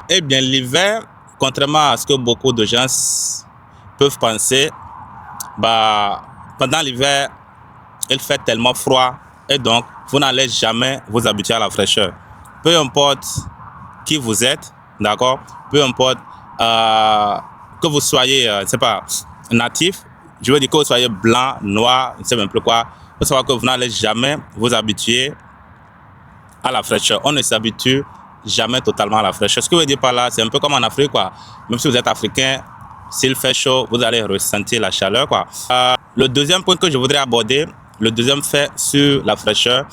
Eh bien, l'hiver, contrairement à ce que beaucoup de gens peuvent penser, pendant l'hiver, il fait tellement froid et donc vous n'allez jamais vous habituer à la fraîcheur. Peu importe qui vous êtes, d'accord, peu importe que vous soyez, je ne sais pas, natif, je veux dire que vous soyez blanc, noir, je ne sais même plus quoi, il faut savoir que vous n'allez jamais vous habituer à la fraîcheur. On ne s'habitue jamais totalement à la fraîcheur. Ce que je veux dire par là, c'est un peu comme en Afrique, quoi. Même si vous êtes africain, s'il fait chaud, vous allez ressentir la chaleur, quoi. Le deuxième point que je voudrais aborder, le deuxième fait sur la fraîcheur,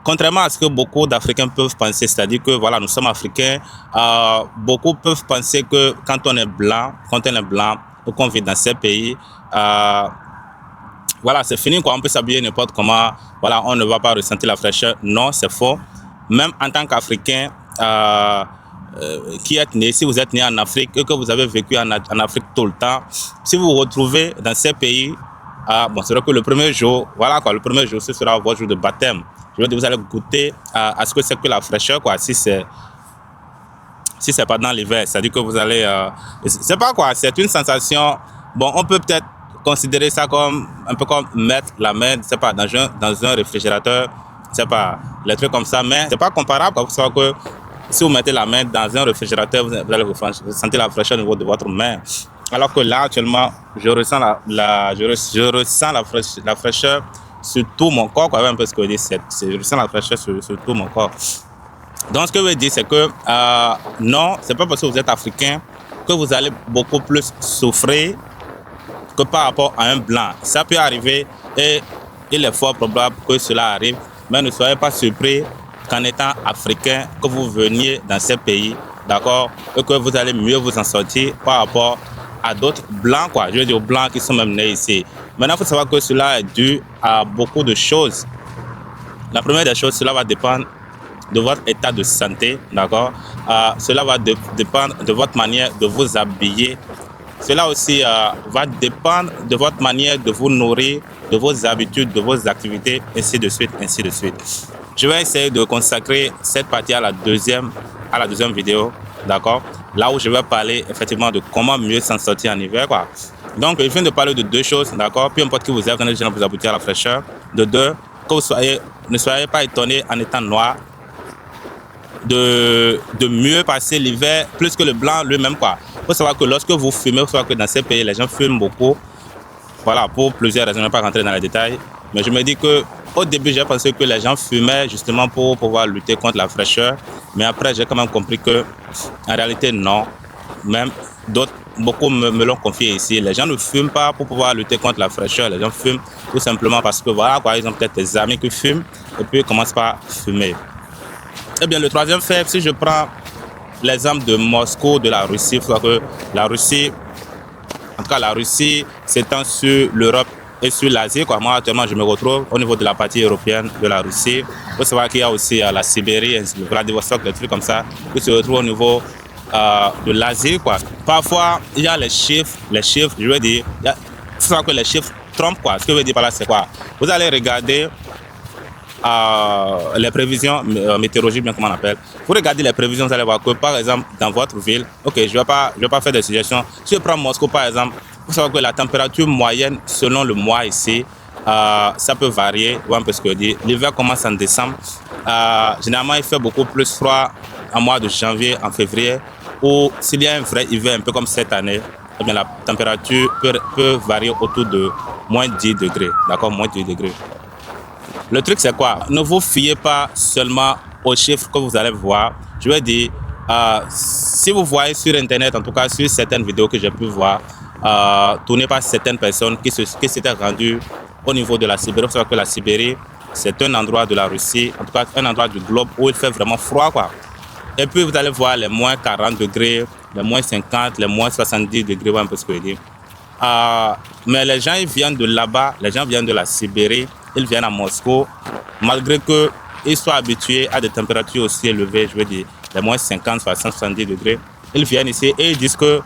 contrairement à ce que beaucoup d'Africains peuvent penser, c'est-à-dire que voilà, nous sommes Africains, beaucoup peuvent penser que quand on est blanc ou qu'on vit dans ces pays, voilà, c'est fini, quoi. On peut s'habiller n'importe comment, voilà, on ne va pas ressentir la fraîcheur. Non, c'est faux. Même en tant qu'Africain qui êtes né, si vous êtes né en Afrique et que vous avez vécu en Afrique tout le temps, si vous vous retrouvez dans ces pays, bon, c'est vrai que le premier jour, voilà quoi, le premier jour, ce sera votre jour de baptême. Je veux dire, vous allez goûter à ce que c'est que la fraîcheur, quoi, si c'est pendant l'hiver, c'est-à-dire que vous allez, c'est pas quoi, c'est une sensation, bon, on peut peut-être considérer ça comme, un peu comme mettre la main, c'est pas, dans un réfrigérateur, c'est pas, les trucs comme ça, mais c'est pas comparable, parce que si vous mettez la main dans un réfrigérateur, vous allez ressentir la fraîcheur au niveau de votre main. Alors que là, actuellement, je ressens la fraîcheur sur tout mon corps, quoi, un peu ce que je dis, je ressens la fraîcheur sur tout mon corps. Donc, ce que je veux dire, c'est que non, c'est pas parce que vous êtes africain que vous allez beaucoup plus souffrir que par rapport à un blanc. Ça peut arriver et il est fort probable que cela arrive, mais ne soyez pas surpris qu'en étant africain, que vous veniez dans ces pays, d'accord, et que vous allez mieux vous en sortir par rapport à d'autres blancs, quoi. Je veux dire aux blancs qui sont même nés ici. Maintenant, il faut savoir que cela est dû à beaucoup de choses. La première des choses, cela va dépendre de votre état de santé, d'accord. Cela va dépendre de votre manière de vous habiller. Cela aussi va dépendre de votre manière de vous nourrir, de vos habitudes, de vos activités, ainsi de suite, ainsi de suite. Je vais essayer de consacrer cette partie à la deuxième vidéo, d'accord, là où je vais parler effectivement de comment mieux s'en sortir en hiver, quoi. Donc, je viens de parler de deux choses, d'accord. Peu importe qui vous êtes, vous allez vous habituer à la fraîcheur. De deux, que ne soyez pas étonnés en étant noir de mieux passer l'hiver plus que le blanc lui-même, quoi. Il faut savoir que lorsque vous fumez, il faut savoir que dans ces pays, les gens fument beaucoup. Voilà, pour plusieurs raisons, je ne vais pas rentrer dans les détails. Mais je me dis qu'au début, j'ai pensé que les gens fumaient justement pour pouvoir lutter contre la fraîcheur. Mais après, j'ai quand même compris que, en réalité, non. Même beaucoup me l'ont confié ici. Les gens ne fument pas pour pouvoir lutter contre la fraîcheur. Les gens fument tout simplement parce que, voilà, quoi, ils ont peut-être des amis qui fument et puis ils commencent par fumer. Eh bien, le troisième fait, si je prends l'exemple de Moscou, de la Russie, il faut que la Russie, en tout cas la Russie s'étend sur l'Europe et sur l'Asie, quoi. Moi, actuellement, je me retrouve au niveau de la partie européenne de la Russie. Il faut savoir qu'il y a aussi la Sibérie, le Vladivostok, des trucs comme ça, qui se retrouvent au niveau de l'Asie, quoi. Parfois, il y a les chiffres, je veux dire, il faut savoir que les chiffres trompent, quoi. Ce que je veux dire par là, c'est quoi? Vous allez regarder les prévisions météorologiques, bien comment on appelle. Vous regardez les prévisions, vous allez voir que par exemple dans votre ville, ok, je vais pas faire des suggestions. Si je prends Moscou par exemple, il faut savoir que la température moyenne selon le mois ici, ça peut varier. Un peu ce que je dis. L'hiver commence en décembre. Généralement, il fait beaucoup plus froid en mois de janvier, en février. Ou s'il y a un vrai hiver, un peu comme cette année, eh bien, la température peut varier autour de moins 10 degrés. D'accord, moins 10 degrés. Le truc, c'est quoi? Ne vous fiez pas seulement aux chiffres que vous allez voir. Je veux dire, si vous voyez sur Internet, en tout cas sur certaines vidéos que j'ai pu voir, tournées par certaines personnes qui s'étaient rendues au niveau de la Sibérie. Il faut savoir que la Sibérie, c'est un endroit de la Russie, en tout cas un endroit du globe où il fait vraiment froid, quoi. Et puis vous allez voir les moins 40 degrés, les moins 50, les moins 70 degrés, un peu ce que je dis. Mais les gens, ils viennent de là-bas, les gens viennent de la Sibérie, ils viennent à Moscou, malgré qu'ils soient habitués à des températures aussi élevées, je veux dire, les moins 50, 60, 70 degrés. Ils viennent ici et ils disent que,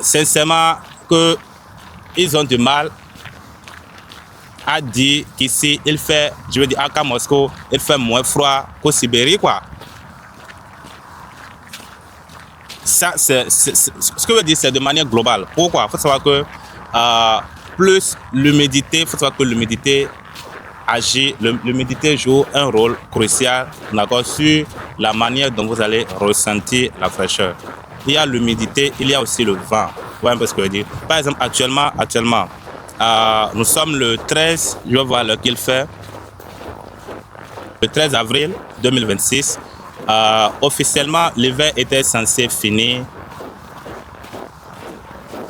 sincèrement, qu'ils ont du mal à dire qu'ici, il fait, je veux dire, qu'à Moscou, il fait moins froid qu'au Sibérie, quoi. Ça, ce que je veux dire, c'est de manière globale. Pourquoi? Il faut savoir que plus l'humidité, il faut savoir que l'humidité agit, l'humidité joue un rôle crucial, d'accord, sur la manière dont vous allez ressentir la fraîcheur. Il y a l'humidité, il y a aussi le vent. Vous voyez un peu ce que je veux dire. Par exemple, actuellement, nous sommes le 13, je vais voir lequel fait, le 13 avril 2026. Officiellement, l'hiver était censé finir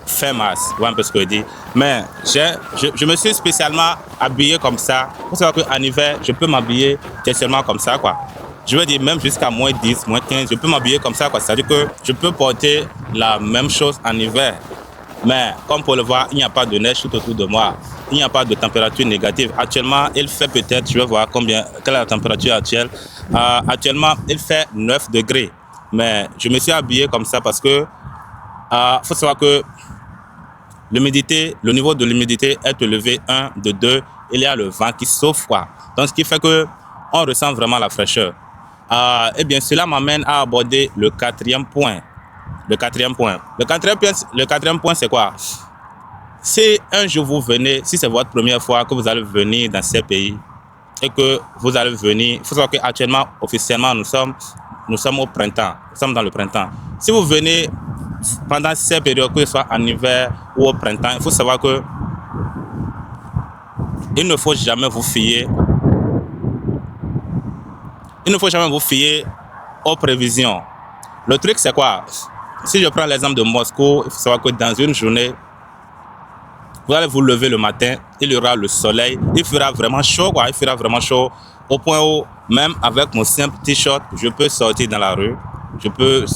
fin mars, voilà un peu ce que je dis. Mais je me suis spécialement habillé comme ça. Vous savez qu'en hiver, je peux m'habiller spécialement comme ça, quoi. Je veux dire, même jusqu'à moins 10, moins 15, je peux m'habiller comme ça, quoi. C'est-à-dire que je peux porter la même chose en hiver. Mais comme pour le voir, il n'y a pas de neige tout autour de moi. Il n'y a pas de température négative. Actuellement, il fait peut-être, je vais voir quelle est la température actuelle. Actuellement, il fait 9 degrés. Mais je me suis habillé comme ça parce que faut savoir que l'humidité, le niveau de l'humidité est élevé, 1, de 2, il y a le vent qui souffle, quoi. Donc, ce qui fait que on ressent vraiment la fraîcheur. Eh bien, cela m'amène à aborder le quatrième point. Le quatrième point, c'est quoi? Si un jour vous venez, si c'est votre première fois que vous allez venir dans ces pays et que vous allez venir, il faut savoir qu'actuellement, officiellement, nous sommes au printemps, nous sommes dans le printemps. Si vous venez pendant ces périodes, que ce soit en hiver ou au printemps, il faut savoir que il ne faut jamais vous fier. Il ne faut jamais vous fier aux prévisions. Le truc, c'est quoi? Si je prends l'exemple de Moscou, il faut savoir que dans une journée, vous allez vous lever le matin, il y aura le soleil, il fera vraiment chaud, quoi. Il fera vraiment chaud au point où, même avec mon simple t-shirt, je peux sortir dans la rue.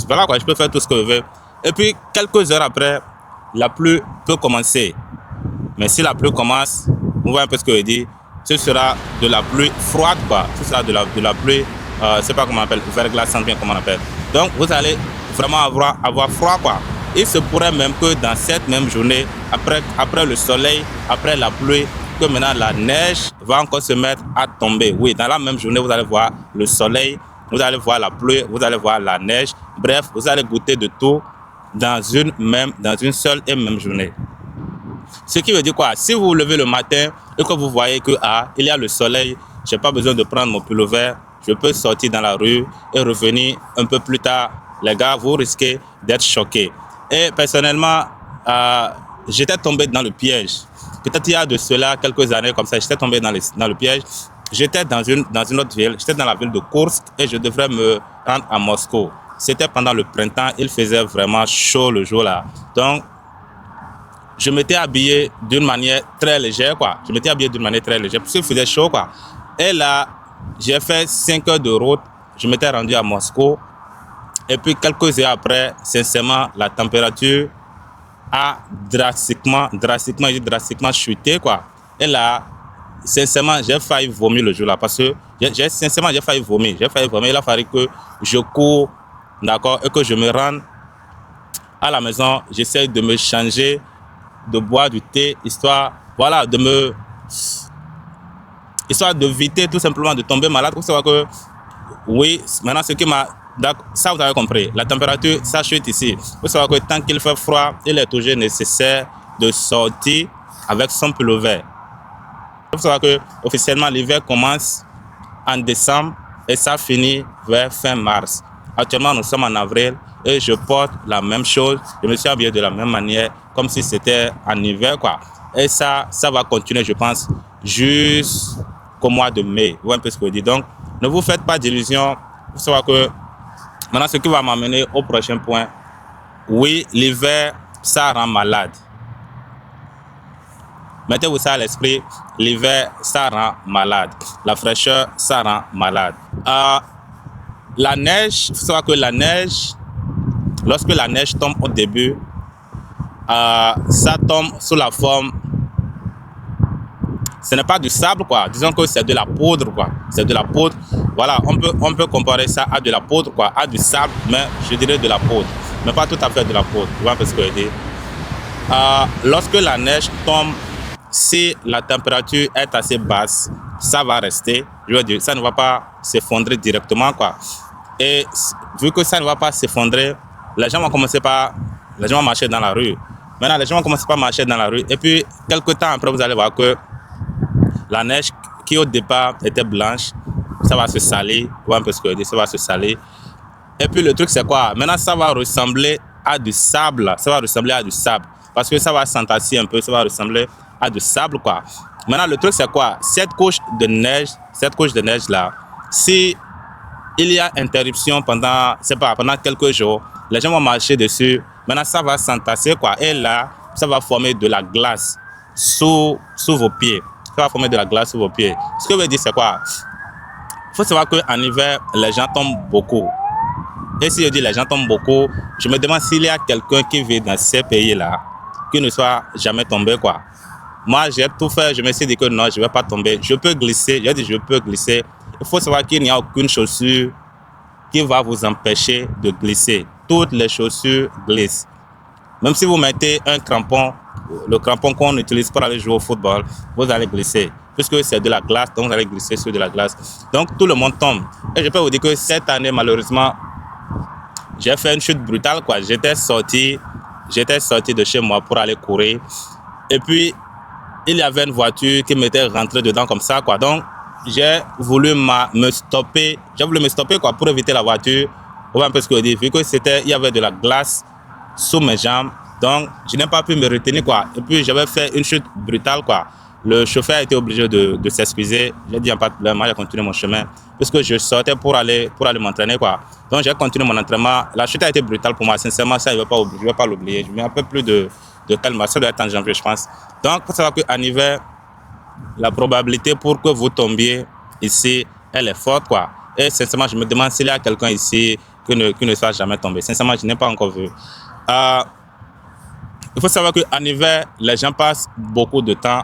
Voilà, quoi, je peux faire tout ce que je veux. Et puis, quelques heures après, la pluie peut commencer. Mais si la pluie commence, vous voyez un peu ce que je dis, ce sera de la pluie froide, quoi. Ce sera de la pluie, c'est pas comment on appelle, verglaçante, bien comment on appelle. Donc, vous allez vraiment avoir froid, quoi. Il se pourrait même que dans cette même journée, après le soleil, après la pluie, que maintenant la neige va encore se mettre à tomber. Oui, dans la même journée, vous allez voir le soleil, vous allez voir la pluie, vous allez voir la neige. Bref, vous allez goûter de tout dans une seule et même journée. Ce qui veut dire quoi? Si vous vous levez le matin et que vous voyez que il y a le soleil, je n'ai pas besoin de prendre mon pullover, je peux sortir dans la rue et revenir un peu plus tard. Les gars, vous risquez d'être choqués. Et personnellement, j'étais tombé dans le piège. Peut-être il y a de cela quelques années comme ça, j'étais tombé dans le piège. J'étais dans une autre ville, j'étais dans la ville de Kursk et je devrais me rendre à Moscou. C'était pendant le printemps, il faisait vraiment chaud le jour-là. Donc, je m'étais habillé d'une manière très légère, quoi. Je m'étais habillé d'une manière très légère parce qu'il faisait chaud, quoi. Et là, j'ai fait 5 heures de route. Je m'étais rendu à Moscou. Et puis, quelques heures après, sincèrement, la température a drastiquement chuté, quoi. Et là, sincèrement, j'ai failli vomir le jour-là parce que, j'ai failli vomir. Il a fallu que je cours, d'accord, et que je me rende à la maison. J'essaie de me changer, de boire du thé, histoire d'éviter tout simplement de tomber malade. Pour savoir que, oui, maintenant ça vous avez compris, la température, ça chute ici. Il faut savoir que tant qu'il fait froid, il est toujours nécessaire de sortir avec son pullover. Il faut savoir que officiellement l'hiver commence en décembre et ça finit vers fin mars. Actuellement, nous sommes en avril et je porte la même chose. Je me suis habillé de la même manière, comme si c'était en hiver, quoi. Et ça va continuer, je pense, jusqu'au mois de mai. Vous voyez un peu ce que je dis. Donc, ne vous faites pas d'illusions. Il faut savoir que maintenant, ce qui va m'amener au prochain point. Oui, l'hiver, ça rend malade. Mettez-vous ça à l'esprit. L'hiver, ça rend malade. La fraîcheur, ça rend malade. La neige, il faut savoir que la neige, lorsque la neige tombe au début, ça tombe sous la forme, ce n'est pas du sable, quoi. Disons que c'est de la poudre, quoi. C'est de la poudre. Voilà, on peut comparer ça à de la poudre, quoi, à du sable, mais je dirais de la poudre. Mais pas tout à fait de la poudre. Vous voyez un peu ce que je dis. Lorsque la neige tombe, si la température est assez basse, ça va rester. Je veux dire, ça ne va pas s'effondrer directement, quoi. Et vu que ça ne va pas s'effondrer, les gens vont marcher dans la rue. Maintenant, les gens vont commencer par marcher dans la rue. Et puis, quelques temps après, vous allez voir que la neige qui au départ était blanche, ça va se salir. Vous voyez un peu ce que je dis, ça va se salir. Et puis, le truc, c'est quoi? Maintenant, ça va ressembler à du sable. Ça va ressembler à du sable. Parce que ça va s'entasser un peu, ça va ressembler à du sable, quoi. Maintenant, le truc, c'est quoi? Cette couche de neige là, si il y a interruption pendant quelques jours, les gens vont marcher dessus. Maintenant, ça va s'entasser, quoi. Et là, ça va former de la glace sous vos pieds. Ça va former de la glace sous vos pieds. Ce que je veux dire, c'est quoi? Il faut savoir qu'en hiver, les gens tombent beaucoup. Et si je dis les gens tombent beaucoup, je me demande s'il y a quelqu'un qui vit dans ces pays-là qui ne soit jamais tombé, quoi. Moi, j'ai tout fait, je me suis dit que non, je ne vais pas tomber. Je peux glisser, j'ai dit je peux glisser. Il faut savoir qu'il n'y a aucune chaussure qui va vous empêcher de glisser. Toutes les chaussures glissent. Même si vous mettez un crampon, le crampon qu'on utilise pour aller jouer au football, vous allez glisser. Puisque c'est de la glace, donc vous allez glisser sur de la glace. Donc tout le monde tombe. Et je peux vous dire que cette année, malheureusement, j'ai fait une chute brutale, quoi. J'étais sorti de chez moi pour aller courir. Et puis, il y avait une voiture qui m'était rentrée dedans comme ça, quoi. Donc, j'ai voulu me stopper, quoi, pour éviter la voiture. Vous voyez un peu ce que je dis, vu que il y avait de la glace sous mes jambes. Donc, je n'ai pas pu me retenir, quoi. Et puis, j'avais fait une chute brutale, quoi. Le chauffeur a été obligé de s'excuser. J'ai dit, pas de problème, moi, j'ai continué mon chemin. Puisque je sortais pour aller m'entraîner, quoi. Donc, j'ai continué mon entraînement. La chute a été brutale pour moi. Sincèrement, ça, je ne vais pas l'oublier. Je mets un peu plus de calme. Ça doit être en janvier, je pense. Donc, il faut savoir qu'en hiver, la probabilité pour que vous tombiez ici, elle est forte, quoi. Et sincèrement, je me demande s'il y a quelqu'un ici qui ne soit jamais tombé. Sincèrement, je n'ai pas encore vu. Il faut savoir qu'en hiver, les gens passent beaucoup de temps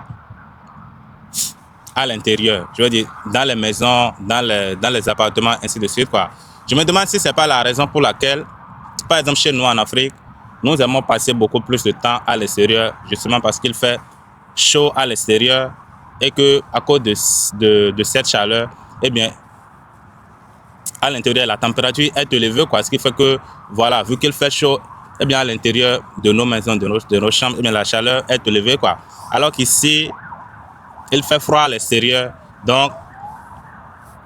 à l'intérieur. Je veux dire, dans les maisons, dans les appartements, ainsi de suite, quoi. Je me demande si ce n'est pas la raison pour laquelle, par exemple, chez nous en Afrique, nous aimons passer beaucoup plus de temps à l'extérieur, justement parce qu'il fait chaud à l'extérieur et qu'à cause de cette chaleur, eh bien, à l'intérieur, la température est élevée, quoi. Ce qui fait que, voilà, vu qu'il fait chaud, eh bien, à l'intérieur de nos maisons, de nos chambres, eh bien, la chaleur est élevée, quoi. Alors qu'ici, il fait froid à l'extérieur. Donc,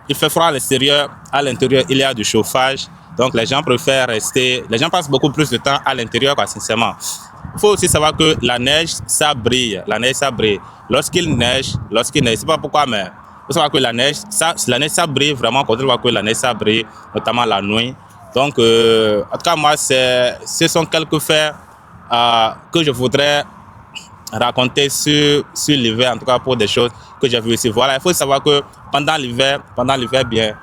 il fait froid à l'extérieur. À l'intérieur, il y a du chauffage. Donc, les gens préfèrent rester. Les gens passent beaucoup plus de temps à l'intérieur, quoi, sincèrement. Il faut aussi savoir que la neige, ça brille. La neige, ça brille. Lorsqu'il neige, je ne sais pas pourquoi, mais il faut savoir que la neige, ça brille vraiment. Quand on voit que la neige, ça brille, notamment la nuit. Donc, en tout cas, moi, ce sont quelques faits que je voudrais raconter sur l'hiver, en tout cas pour des choses que j'ai vues ici. Voilà, il faut savoir que pendant l'hiver, bien,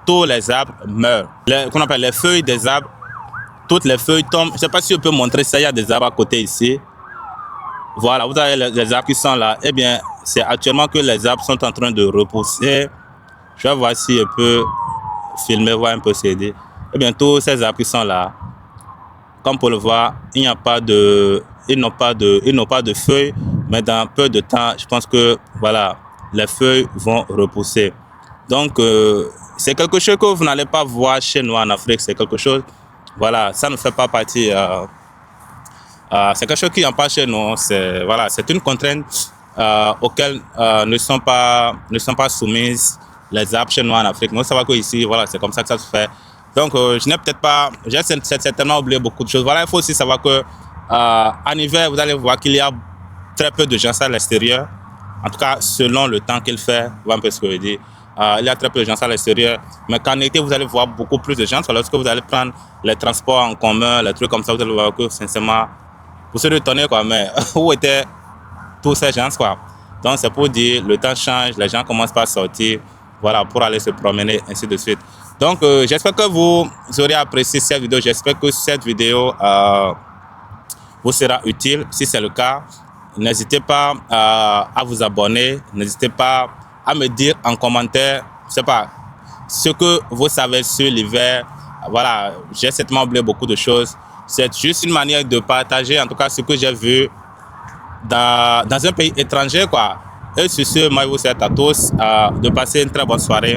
tous les arbres meurent. Qu'on appelle les feuilles des arbres, toutes les feuilles tombent. Je ne sais pas si je peux montrer ça, il y a des arbres à côté ici. Voilà, vous avez les arbres qui sont là. Eh bien, c'est actuellement que les arbres sont en train de repousser. Je vais voir si je peux filmer, voir un peu s'aider. Eh bien, tous ces arbres qui sont là, comme pour le voir, ils n'ont pas de feuilles, mais dans peu de temps, je pense que voilà, les feuilles vont repousser. Donc, c'est quelque chose que vous n'allez pas voir chez nous en Afrique. C'est quelque chose, voilà, ça ne fait pas partie. C'est quelque chose qui n'en pas chez nous. C'est une contrainte auxquelles ne sont pas soumises les arbres chez nous en Afrique. Mais vous savez qu'ici, voilà, c'est comme ça que ça se fait. Donc, j'ai certainement oublié beaucoup de choses. Voilà, il faut aussi savoir que en hiver, vous allez voir qu'il y a très peu de gens à l'extérieur. En tout cas, selon le temps qu'il fait, vous voyez un peu ce que je dis. Il y a très peu de gens à l'extérieur. Mais qu'en été, vous allez voir beaucoup plus de gens. Lorsque vous allez prendre les transports en commun, les trucs comme ça, vous allez voir que, sincèrement, vous serez étonné, quoi. Mais où étaient tous ces gens, quoi? Donc, c'est pour dire, le temps change, les gens commencent par sortir, voilà, pour aller se promener, ainsi de suite. Donc, j'espère que vous aurez apprécié cette vidéo. J'espère que cette vidéo vous sera utile. Si c'est le cas, n'hésitez pas à vous abonner. N'hésitez pas à me dire en commentaire, je sais pas, ce que vous savez sur l'hiver. Voilà, j'ai certainement oublié beaucoup de choses. C'est juste une manière de partager, en tout cas, ce que j'ai vu dans un pays étranger, quoi. Et sur ce, moi, je vous souhaite à tous de passer une très bonne soirée.